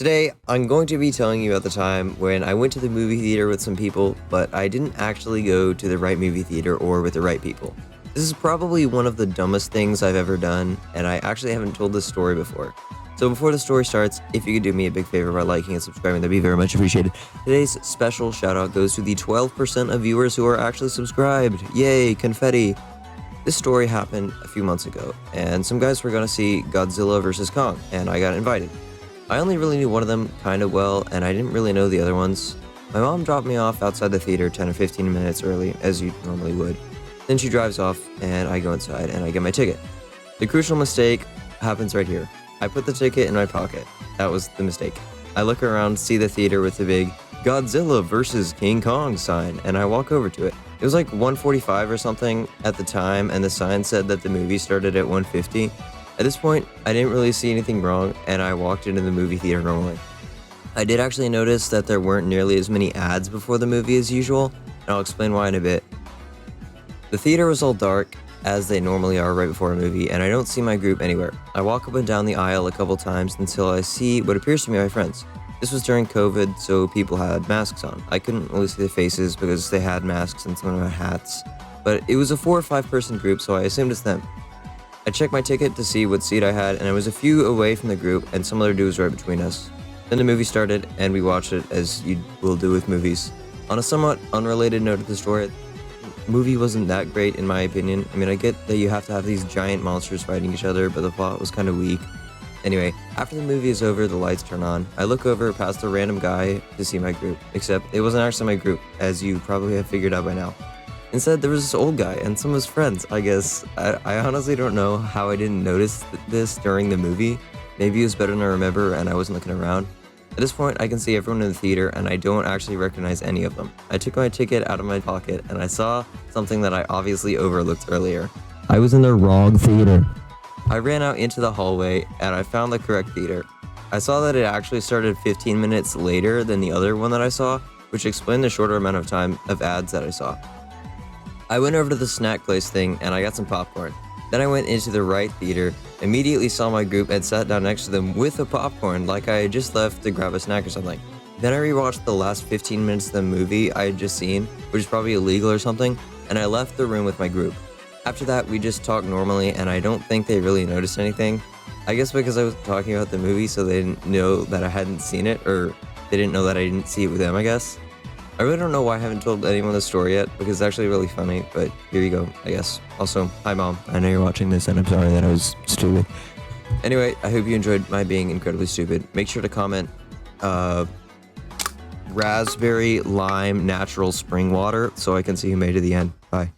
Today, I'm going to be telling you about the time when I went to the movie theater with some people, but I didn't actually go to the right movie theater or with the right people. This is probably one of the dumbest things I've ever done, and I actually haven't told this story before. So before the story starts, if you could do me a big favor by liking and subscribing, that'd be very much appreciated. Today's special shout out goes to the 12% of viewers who are actually subscribed. Yay, confetti. This story happened a few months ago, and some guys were going to see Godzilla vs. Kong, and I got invited. I only really knew one of them kind of well, and I didn't really know the other ones. My mom dropped me off outside the theater 10 or 15 minutes early, as you normally would. Then she drives off, and I go inside, and I get my ticket. The crucial mistake happens right here. I put the ticket in my pocket. That was the mistake. I look around, see the theater with the big Godzilla vs. King Kong sign, and I walk over to it. It was like 1:45 or something at the time, and the sign said that the movie started at 1:50. At this point, I didn't really see anything wrong, and I walked into the movie theater normally. I did actually notice that there weren't nearly as many ads before the movie as usual, and I'll explain why in a bit. The theater was all dark, as they normally are right before a movie, and I don't see my group anywhere. I walk up and down the aisle a couple times until I see what appears to be my friends. This was during COVID, so people had masks on. I couldn't really see their faces because they had masks and some of them had hats, but it was a 4 or 5 person group, so I assumed it's them. I checked my ticket to see what seat I had, and I was a few away from the group, and some other dude was right between us. Then the movie started, and we watched it as you will do with movies. On a somewhat unrelated note to the story, the movie wasn't that great in my opinion. I mean, I get that you have to have these giant monsters fighting each other, but the plot was kind of weak. Anyway, after the movie is over, the lights turn on. I look over past a random guy to see my group, except it wasn't actually my group, as you probably have figured out by now. Instead, there was this old guy and some of his friends, I guess. I honestly don't know how I didn't notice this during the movie. Maybe it was better than I remember and I wasn't looking around. At this point, I can see everyone in the theater and I don't actually recognize any of them. I took my ticket out of my pocket and I saw something that I obviously overlooked earlier. I was in the wrong theater. I ran out into the hallway and I found the correct theater. I saw that it actually started 15 minutes later than the other one that I saw, which explained the shorter amount of time of ads that I saw. I went over to the snack place thing and I got some popcorn. Then I went into the right theater, immediately saw my group and sat down next to them with the popcorn like I had just left to grab a snack or something. Then I rewatched the last 15 minutes of the movie I had just seen, which is probably illegal or something, and I left the room with my group. After that, we just talked normally and I don't think they really noticed anything. I guess because I was talking about the movie so they didn't know that I hadn't seen it, or they didn't know that I didn't see it with them, I guess. I really don't know why I haven't told anyone the story yet, because it's actually really funny, but here you go, I guess. Also, hi Mom, I know you're watching this and I'm sorry that I was stupid. Anyway, I hope you enjoyed my being incredibly stupid. Make sure to comment, raspberry lime natural spring water so I can see who made it to the end. Bye.